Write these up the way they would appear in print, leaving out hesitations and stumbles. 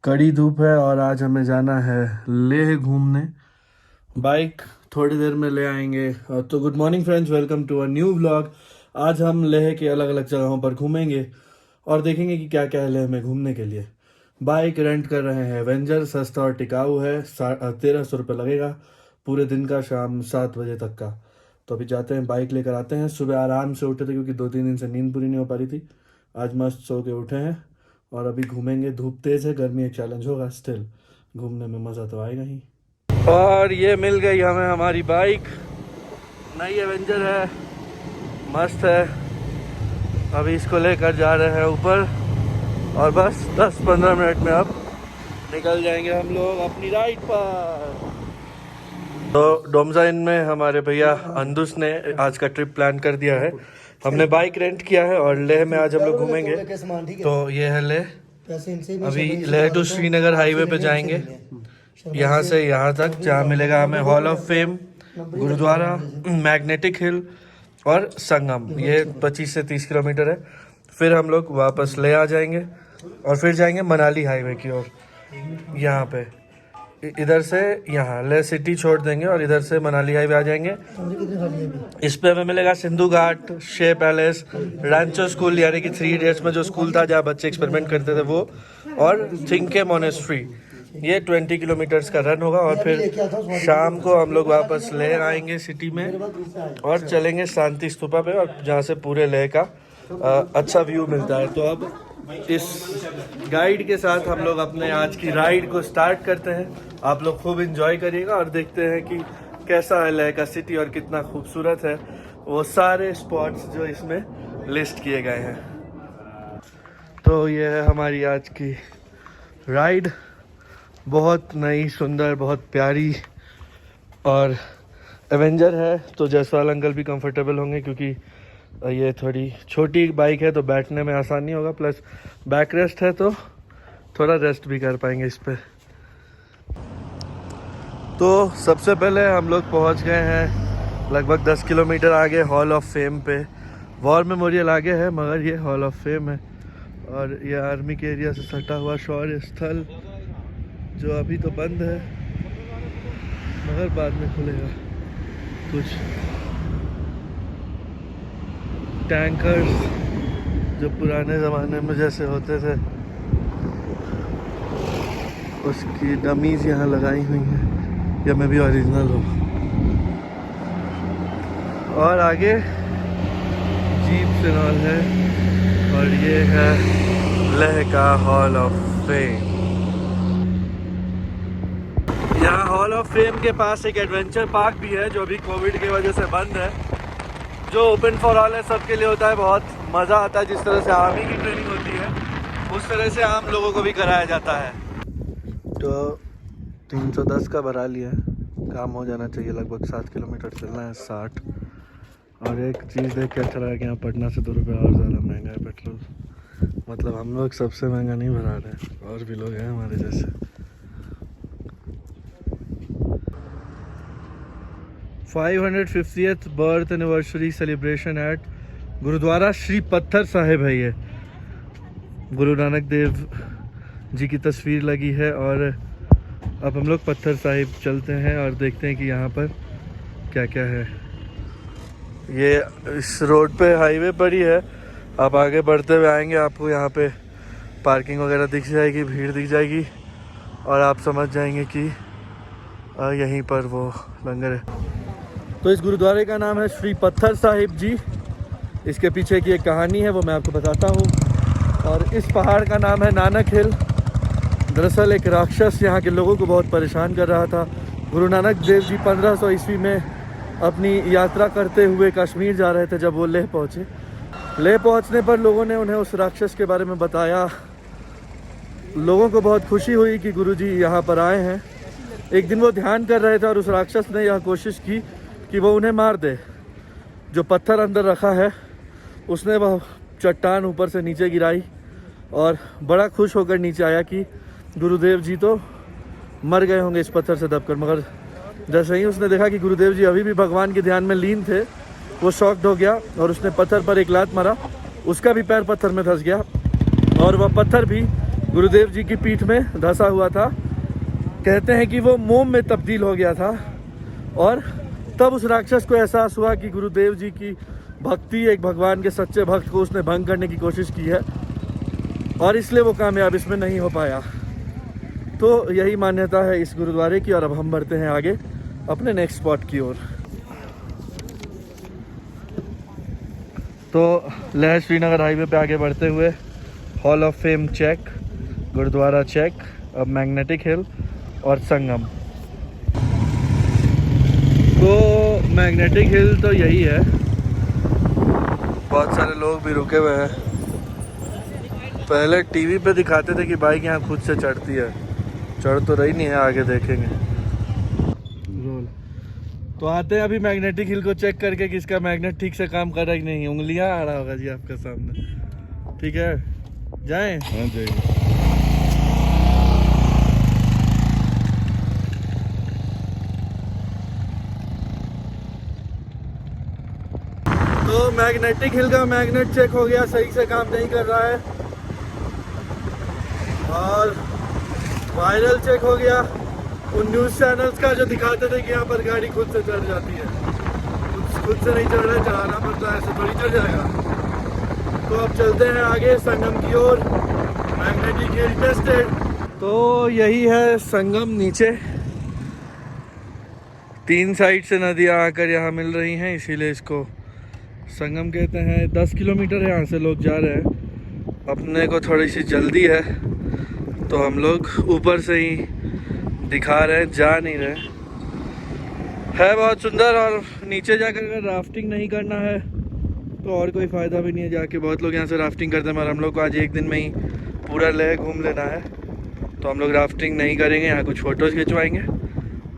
कड़ी धूप है और आज हमें जाना है लेह घूमने। बाइक थोड़ी देर में ले आएंगे। तो good morning friends, welcome to a new vlog. आज हम लेह के अलग अलग जगहों पर घूमेंगे और देखेंगे कि क्या क्या है लेह में घूमने के लिए। बाइक रेंट कर रहे हैं एवेंजर, सस्ता और टिकाऊ है। 1300 रुपये लगेगा पूरे दिन का, शाम 7 बजे तक का। तो अभी जाते हैं, बाइक लेकर आते हैं। सुबह आराम से उठे थे क्योंकि 2-3 दिन से नींद पूरी नहीं हो पा रही थी। आज मस्त सो के उठे हैं और अभी घूमेंगे। धूप तेज़ है, गर्मी एक चैलेंज होगा, स्टिल घूमने में मज़ा तो आएगा ही। और ये मिल गई हमें हमारी बाइक, नई एवेंजर है, मस्त है। अभी इसको लेकर जा रहे हैं ऊपर और बस 10-15 मिनट में अब निकल जाएंगे हम लोग अपनी राइड पर। तो डोमजाइन में हमारे भैया अंदुस ने आज का ट्रिप प्लान कर दिया है। हमने बाइक रेंट किया है और लेह में आज हम लोग घूमेंगे। तो ये है लेह। अभी लेह टू श्रीनगर हाईवे पे जाएंगे, यहाँ से यहाँ तक, जहाँ मिलेगा हमें Hall of Fame, Gurudwara, Magnetic हिल और संगम। ये 25 से 30 किलोमीटर है। फिर हम लोग वापस ले आ जाएंगे और फिर जाएंगे मनाली हाईवे की ओर। यहाँ पे इधर से यहाँ ले सिटी छोड़ देंगे और इधर से मनाली हाईवे आ जाएंगे। इस पे हमें मिलेगा सिंधु घाट, शे पैलेस, रैंचो स्कूल यानी कि 3 इडियट्स में जो स्कूल था जहाँ बच्चे एक्सपेरिमेंट करते थे वो, और थिंके मोनेस्ट्री। ये 20 किलोमीटर्स का रन होगा और फिर शाम को हम लोग वापस लेह आएंगे सिटी में और चलेंगे शांति स्तूपा पे, और जहाँ से पूरे लेह का अच्छा व्यू मिलता है। तो अब इस गाइड के साथ हम लोग अपने आज की राइड को स्टार्ट करते हैं। आप लोग खूब एंजॉय करिएगा और देखते हैं कि कैसा है लेह का सिटी और कितना खूबसूरत है वो सारे स्पॉट्स जो इसमें लिस्ट किए गए हैं। तो ये है हमारी आज की राइड, बहुत नई, सुंदर, बहुत प्यारी। और एवेंजर है तो जयसवाल अंकल भी कंफर्टेबल होंगे क्योंकि ये थोड़ी छोटी बाइक है तो बैठने में आसानी होगा, प्लस बैक रेस्ट है तो थोड़ा रेस्ट भी कर पाएंगे इस पे। तो सबसे पहले हम लोग पहुंच गए हैं लगभग 10 किलोमीटर आगे हॉल ऑफ फेम पे। वॉर मेमोरियल आगे है मगर ये हॉल ऑफ फेम है और ये आर्मी के एरिया से सटा हुआ शौर्य स्थल जो अभी तो बंद है मगर बाद में खुलेगा। कुछ टैंकर्स जो पुराने ज़माने में जैसे होते थे उसकी डमीज यहाँ लगाई हुई हैं, या मैं भी ओरिजिनल हो। और आगे जीप सिनॉल है और ये है लेह का हॉल ऑफ फेम। यहाँ हॉल ऑफ फेम के पास एक एडवेंचर पार्क भी है जो अभी कोविड की वजह से बंद है, जो ओपन फॉर ऑल है, सबके लिए होता है। बहुत मज़ा आता है, जिस तरह से आर्मी की ट्रेनिंग होती है उस तरह से आम लोगों को भी कराया जाता है। तो 310 का भरा लिया है, काम हो जाना चाहिए। लगभग 7 किलोमीटर चलना है, 60। और एक चीज़ देख के अच्छा लगा कि यहाँ पटना से 2 रुपये और ज़्यादा महंगा है पेट्रोल। मतलब हम लोग सबसे महंगा नहीं भरा रहे हैं, और भी लोग हैं हमारे जैसे। 550th birth anniversary celebration at Gurudwara Shri Pathar Sahib है। ये गुरु नानक देव जी की तस्वीर लगी है और अब हम लोग पत्थर साहिब चलते हैं और देखते हैं कि यहाँ पर क्या क्या है। ये इस रोड पे हाईवे पर ही है। आप आगे बढ़ते हुए आएंगे, आपको यहाँ पे पार्किंग वगैरह दिख जाएगी, भीड़ दिख जाएगी और आप समझ जाएंगे कि यहीं पर वो लंगर है। तो इस गुरुद्वारे का नाम है श्री पत्थर साहिब जी। इसके पीछे की एक कहानी है, वो मैं आपको बताता हूँ। और इस पहाड़ का नाम है नानक हिल। दरअसल एक राक्षस यहाँ के लोगों को बहुत परेशान कर रहा था। गुरु नानक देव जी 1500 ईस्वी में अपनी यात्रा करते हुए कश्मीर जा रहे थे। जब वो लेह पहुँचे, लेह पहुँचने पर लोगों ने उन्हें उस राक्षस के बारे में बताया। लोगों को बहुत खुशी हुई कि गुरुजी यहाँ पर आए हैं। एक दिन वो ध्यान कर रहे थे और उस राक्षस ने यह कोशिश की कि वो उन्हें मार दे। जो पत्थर अंदर रखा है उसने वह चट्टान ऊपर से नीचे गिराई और बड़ा खुश होकर नीचे आया कि गुरुदेव जी तो मर गए होंगे इस पत्थर से दबकर। मगर जैसे ही उसने देखा कि गुरुदेव जी अभी भी भगवान के ध्यान में लीन थे, वो शॉक्ड हो गया और उसने पत्थर पर एक लात मारा। उसका भी पैर पत्थर में फंस गया और वह पत्थर भी गुरुदेव जी की पीठ में धंसा हुआ था। कहते हैं कि वो मोम में तब्दील हो गया था और तब उस राक्षस को एहसास हुआ कि गुरुदेव जी की भक्ति, एक भगवान के सच्चे भक्त को उसने भंग करने की कोशिश की है और इसलिए वो कामयाब इसमें नहीं हो पाया। तो यही मान्यता है इस गुरुद्वारे की। और अब हम बढ़ते हैं आगे अपने नेक्स्ट स्पॉट की ओर। तो लेह श्रीनगर हाईवे पे आगे बढ़ते हुए hall of fame check, gurudwara check, अब मैग्नेटिक हिल और संगम। तो मैग्नेटिक हिल तो यही है, बहुत सारे लोग भी रुके हुए हैं। पहले टीवी पे दिखाते थे कि बाइक यहाँ खुद से चढ़ती है, चढ़ तो रही नहीं है, आगे देखेंगे। रोल तो आते हैं अभी मैग्नेटिक हिल को चेक करके कि इसका मैग्नेट ठीक से काम कर रहा है कि नहीं। उंगलियां आ रहा होगा जी आपके सामने, ठीक है, जाएं? हाँ जाइए। तो मैग्नेटिक हिल का मैग्नेट चेक हो गया, सही से काम नहीं कर रहा है। और वायरल चेक हो गया। उन न्यूज़ चैनल्स का जो दिखाते थे कि यहाँ पर गाड़ी खुद से चढ़ जाती है, खुद से नहीं चढ़ रहा है, चढ़ाना पड़ता है, ऐसे थोड़ी चढ़ जाएगा। तो अब चलते हैं आगे संगम की ओर। Magnetic hill tested. तो यही है संगम। नीचे 3 साइड से नदियाँ आकर यहाँ मिल रही हैं, इसीलिए इसको संगम कहते हैं। 10 किलोमीटर यहाँ से लोग जा रहे हैं। अपने को थोड़ी सी जल्दी है तो हम लोग ऊपर से ही दिखा रहे हैं, जा नहीं रहे। है बहुत सुंदर। और नीचे जाकर अगर राफ्टिंग नहीं करना है तो और कोई फ़ायदा भी नहीं है जाके। बहुत लोग यहाँ से राफ्टिंग करते हैं, मगर हम लोग को आज एक दिन में ही पूरा लेह घूम लेना है, तो हम लोग राफ्टिंग नहीं करेंगे। यहाँ कुछ फ़ोटोज़ खिंचवाएंगे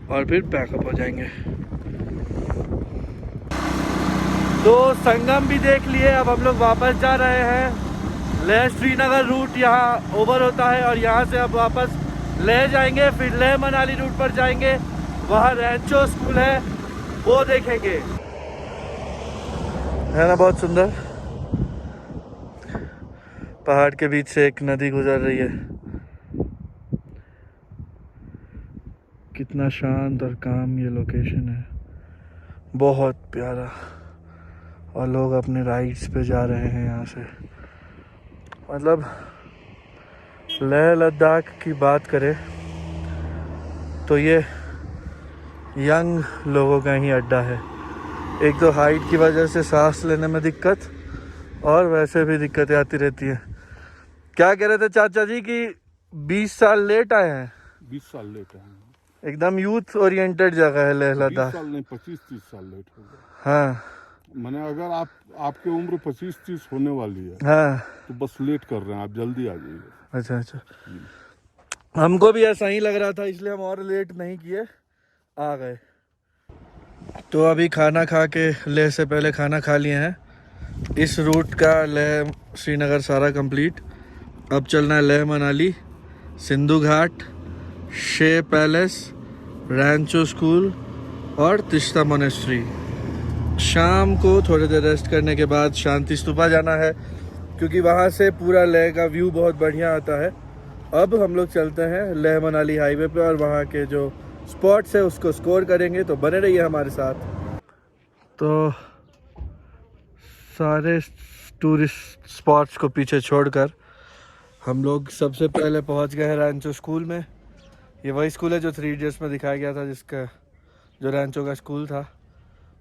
और फिर पैकअप हो जाएंगे। तो संगम भी देख लिए, अब हम लोग वापस जा रहे हैं। लेह श्रीनगर रूट यहाँ ओवर होता है और यहाँ से अब वापस लेह जाएंगे, फिर लेह मनाली रूट पर जाएंगे। वहाँ रैंचो स्कूल है, वो देखेंगे। है ना बहुत सुंदर। पहाड़ के बीच से एक नदी गुजर रही है। कितना शांत और काम ये लोकेशन है, बहुत प्यारा। और लोग अपने राइड्स पे जा रहे हैं यहाँ से। मतलब लेह लद्दाख की बात करें तो ये यंग लोगों का ही अड्डा है। एक तो हाइट की वजह से सांस लेने में दिक्कत, और वैसे भी दिक्कतें आती रहती हैं। क्या कह रहे थे चाचा जी कि 20 साल लेट आए हैं? 20 साल लेट आए हैं। एकदम यूथ ओरिएंटेड जगह है लेह 20 लद्दाख। साल नहीं, 25-30 साल लेट हो गए। हाँ मैंने अगर आपकी उम्र 25-30 होने वाली है, हाँ, तो बस लेट कर रहे हैं, आप जल्दी आ जाइए। अच्छा अच्छा, हमको भी ऐसा ही लग रहा था, इसलिए हम और लेट नहीं किए, आ गए। तो अभी खाना खा के, लेह से पहले खाना खा लिए हैं। इस रूट का लेह श्रीनगर सारा कंप्लीट। अब चलना है लेह मनाली, सिंधु घाट, शे पैलेस, रैंचो स्कूल और तिश्ता मोनेस्ट्री। शाम को थोड़ी देर रेस्ट करने के बाद शांति स्तूपा जाना है, क्योंकि वहाँ से पूरा लेह का व्यू बहुत बढ़िया आता है। अब हम लोग चलते हैं लेह मनाली हाईवे पे और वहाँ के जो स्पॉट्स है उसको स्कोर करेंगे, तो बने रहिए हमारे साथ। तो सारे टूरिस्ट स्पॉट्स को पीछे छोड़कर हम लोग सबसे पहले पहुँच गए हैं रैंचो स्कूल में। ये वही स्कूल है जो 3 इडियट्स में दिखाया गया था, जिसका जो रैंचो का स्कूल था।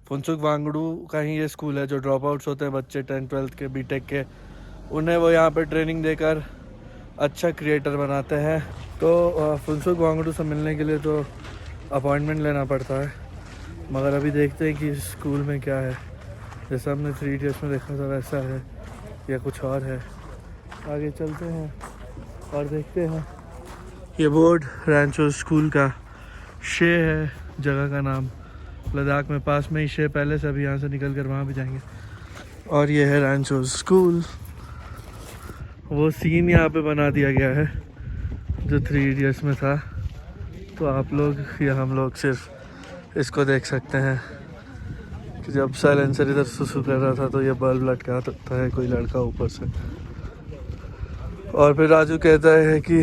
फुनसुक वांगडू का ही ये स्कूल है। जो ड्रॉप आउट्स होते हैं बच्चे 10th-12th के, बीटेक के, उन्हें वो यहाँ पे ट्रेनिंग देकर अच्छा क्रिएटर बनाते हैं। तो फुनसुक वांगडू से मिलने के लिए तो अपॉइंटमेंट लेना पड़ता है, मगर अभी देखते हैं कि स्कूल में क्या है। जैसा हमने 3 इडियट्स में देखा था वैसा है या कुछ और है। आगे चलते हैं और देखते हैं। ये बोर्ड रैंचो स्कूल का, शे है जगह का नाम, लद्दाख में पास में ही शे पैलेस। अभी यहाँ से निकल कर वहाँ भी जाएंगे। और ये है रैंचो स्कूल। वो सीन यहाँ पे बना दिया गया है जो 3 इडियट्स में था, तो आप लोग या हम लोग सिर्फ इसको देख सकते हैं कि जब साइलेंसर इधर सुसु कर रहा था तो ये बल्ब लटका था कोई लड़का ऊपर से। और फिर राजू कहता है कि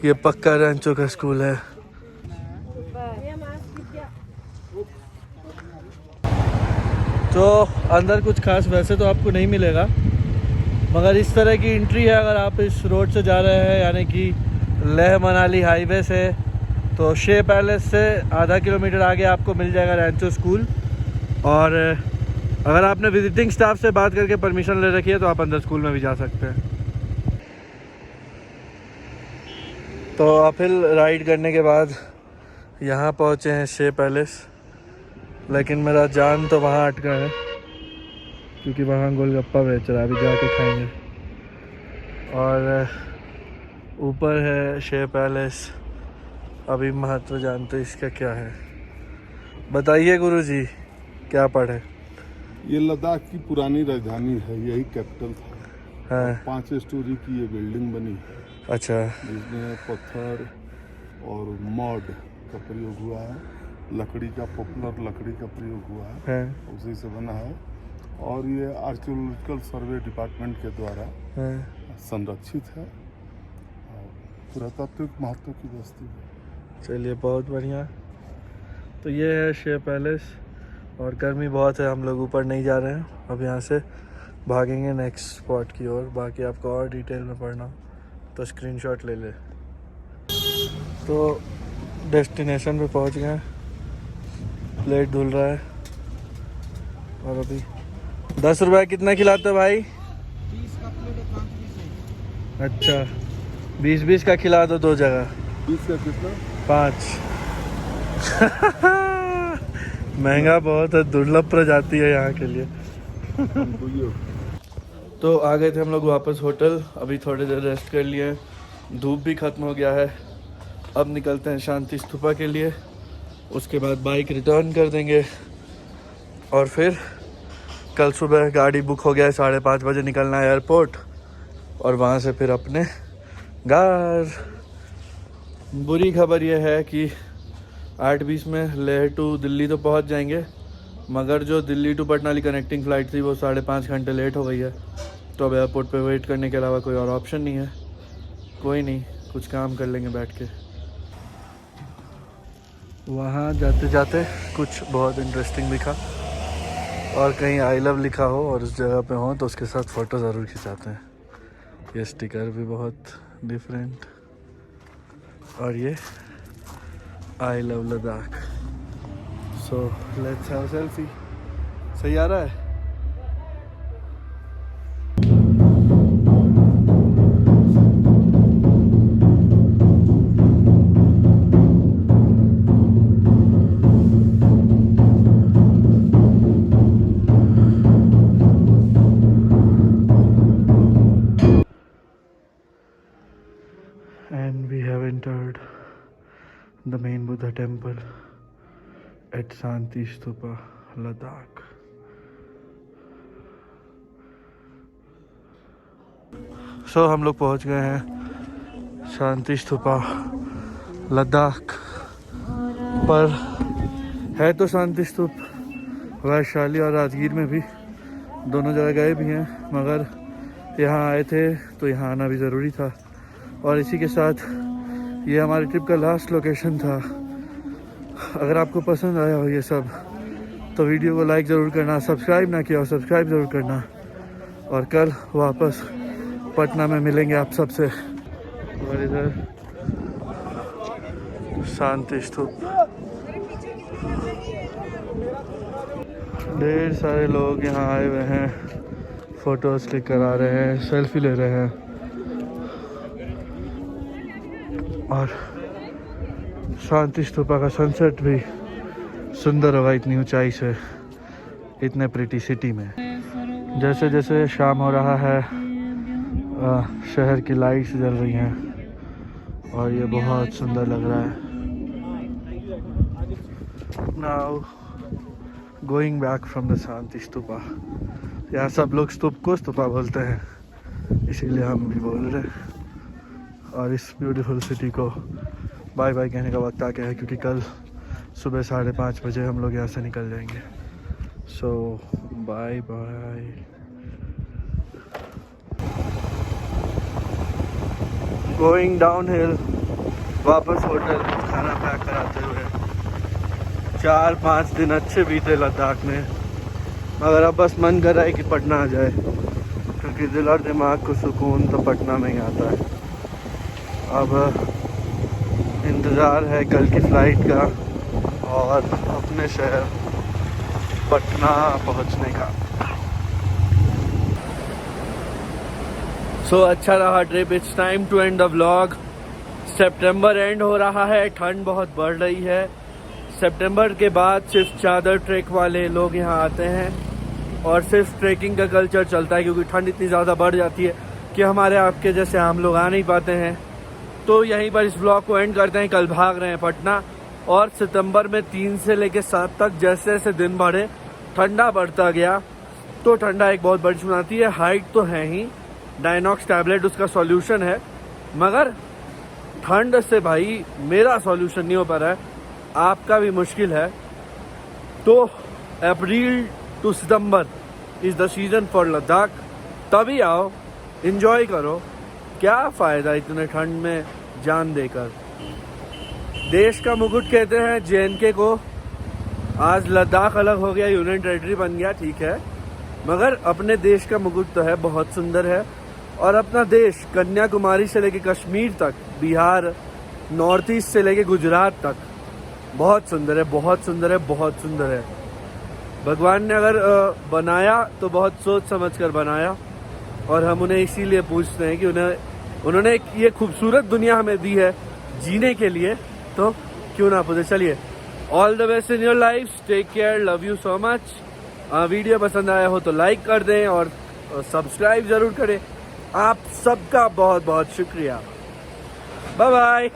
ये पक्का रैंचो का स्कूल है। तो अंदर कुछ खास वैसे तो आपको नहीं मिलेगा, मगर इस तरह की एंट्री है अगर आप इस रोड से जा रहे हैं, यानी कि लेह मनाली हाईवे से, तो शे पैलेस से आधा किलोमीटर आगे आपको मिल जाएगा रैंचो स्कूल। और अगर आपने विजिटिंग स्टाफ से बात करके परमिशन ले रखी है तो आप अंदर स्कूल में भी जा सकते हैं। तो अपहिल राइड करने के बाद यहाँ पहुँचे हैं शे पैलेस, लेकिन मेरा जान तो वहाँ अटका है क्योंकि वहाँ गोलगप्पा बेच रहा है, अभी जाके खाएंगे। और ऊपर है शे पैलेस, अभी महत्व जानते इसका क्या है, बताइए गुरुजी क्या पढ़े। ये लद्दाख की पुरानी राजधानी है, यही कैपिटल था। हाँ 5 स्टोरी की ये बिल्डिंग बनी है, अच्छा, जिसमें पत्थर और मड का प्रयोग हुआ है, लकड़ी का पॉपुलर लकड़ी का प्रयोग हुआ है, हाँ उसी से बना है। और ये आर्कियोलॉजिकल सर्वे डिपार्टमेंट के द्वारा हाँ। संरक्षित है और पुरातात्विक महत्व की वस्तु है। चलिए बहुत बढ़िया। तो ये है शे पैलेस, और गर्मी बहुत है, हम लोग ऊपर नहीं जा रहे हैं, अब यहाँ से भागेंगे नेक्स्ट स्पॉट की ओर। बाकी आपको और डिटेल में पढ़ना तो स्क्रीनशॉट ले ले। तो डेस्टिनेशन पे पहुँच गए, प्लेट धुल रहा है। और अभी 10 रुपये कितना खिलाते हो भाई? 20 का प्लेट है, 5 पीस है। अच्छा 20-20 का खिला दो 2 जगह। 20 का कितना? 5 महंगा बहुत है, दुर्लभ प्रजाति है यहाँ के लिए। तो आ गए थे हम लोग वापस होटल, अभी थोड़ी देर रेस्ट कर लिए, धूप भी ख़त्म हो गया है। अब निकलते हैं शांति स्तूपा के लिए, उसके बाद बाइक रिटर्न कर देंगे। और फिर कल सुबह गाड़ी बुक हो गया है, 5:30 बजे निकलना है एयरपोर्ट, और वहाँ से फिर अपने घर। बुरी खबर यह है कि 8:20 में लेह टू दिल्ली तो पहुँच जाएंगे, मगर जो दिल्ली टू पटना वाली कनेक्टिंग फ़्लाइट थी वो 5.5 घंटे लेट हो गई है। तो अब एयरपोर्ट पे वेट करने के अलावा कोई और ऑप्शन नहीं है। कोई नहीं, कुछ काम कर लेंगे बैठ के। वहाँ जाते जाते कुछ बहुत इंटरेस्टिंग दिखा, और कहीं आई लव लिखा हो और उस जगह पे हो तो उसके साथ फ़ोटो ज़रूर खिंचाते हैं। ये स्टिकर भी बहुत डिफरेंट, और ये I love Ladakh. So let's have selfie. सही आ रहा है? And we have entered the main Buddha temple at Shanti Stupa, Ladakh. So हम लोग पहुंच गए हैं शांति स्तूपा लद्दाख पर। है तो शांति स्तूप वैशाली और राजगीर में भी, दोनों जगह गए भी हैं, मगर यहाँ आए थे तो यहाँ आना भी ज़रूरी था। और इसी के साथ ये हमारी ट्रिप का लास्ट लोकेशन था। अगर आपको पसंद आया हो ये सब तो वीडियो को लाइक ज़रूर करना, सब्सक्राइब ना किया हो सब्सक्राइब ज़रूर करना, और कल वापस पटना में मिलेंगे आप सबसे। और इधर शांति स्तूप, ढेर सारे लोग यहाँ आए हुए हैं, फ़ोटोज़ क्लिक करा रहे हैं, सेल्फी ले रहे हैं। और शांति स्तूपा का सनसेट भी सुंदर होगा इतनी ऊंचाई से, इतने प्रिटी सिटी में। जैसे जैसे शाम हो रहा है शहर की लाइट्स जल रही हैं और ये बहुत सुंदर लग रहा है। Now going back from the Shanti Stupa. यहाँ सब लोग स्तूप को स्तूपा बोलते हैं, इसीलिए हम भी बोल रहे हैं। और इस ब्यूटीफुल सिटी को बाय बाय कहने का वक्त आ गया है, क्योंकि कल सुबह 5:30 बजे हम लोग यहाँ से निकल जाएंगे। So bye bye. Going down hill, वापस होटल, खाना पैक कराते हुए। 4-5 दिन अच्छे बीते लद्दाख में, मगर अब बस मन कर रहा है कि पटना आ जाए, क्योंकि दिल और दिमाग को सुकून तो पटना में ही आता है। अब इंतज़ार है कल की फ़्लाइट का और अपने शहर पटना पहुंचने का। सो अच्छा रहा trip. It's time to end the vlog. सितंबर एंड हो रहा है, ठंड बहुत बढ़ रही है। सितंबर के बाद सिर्फ चादर ट्रैक वाले लोग यहाँ आते हैं और सिर्फ ट्रैकिंग का कल्चर चलता है, क्योंकि ठंड इतनी ज़्यादा बढ़ जाती है कि हमारे आपके जैसे आम लोग आ नहीं पाते हैं। तो यहीं पर इस व्लॉग को एंड करते हैं। कल भाग रहे हैं पटना, और सितंबर में 3 से लेकर 7 तक जैसे जैसे दिन बढ़े ठंडा बढ़ता गया, तो ठंडा एक बहुत बड़ी चुनौती है। हाइट तो है ही, डायनॉक्स टैबलेट उसका सॉल्यूशन है, मगर ठंड से भाई मेरा सॉल्यूशन नहीं हो पा रहा है, आपका भी मुश्किल है। तो April to September is the season for Ladakh. तभी आओ, एंजॉय करो। क्या फ़ायदा इतने ठंड में जान देकर। देश का मुकुट कहते हैं JNK को। आज लद्दाख अलग हो गया, यूनियन टेरिटरी बन गया, ठीक है, मगर अपने देश का मुकुट तो है, बहुत सुंदर है। और अपना देश कन्याकुमारी से लेके कश्मीर तक, बिहार, नॉर्थ ईस्ट से लेके गुजरात तक बहुत सुंदर है, बहुत सुंदर है, बहुत सुंदर है। भगवान ने अगर बनाया तो बहुत सोच समझ कर बनाया, और हम उन्हें इसीलिए पूछते हैं कि उन्होंने ये खूबसूरत दुनिया हमें दी है जीने के लिए, तो क्यों ना पूछे। चलिए, all the best in your life, take care, love you so much. Video पसंद आया हो तो लाइक कर दें और सब्सक्राइब जरूर करें। आप सबका बहुत बहुत शुक्रिया। Bye bye.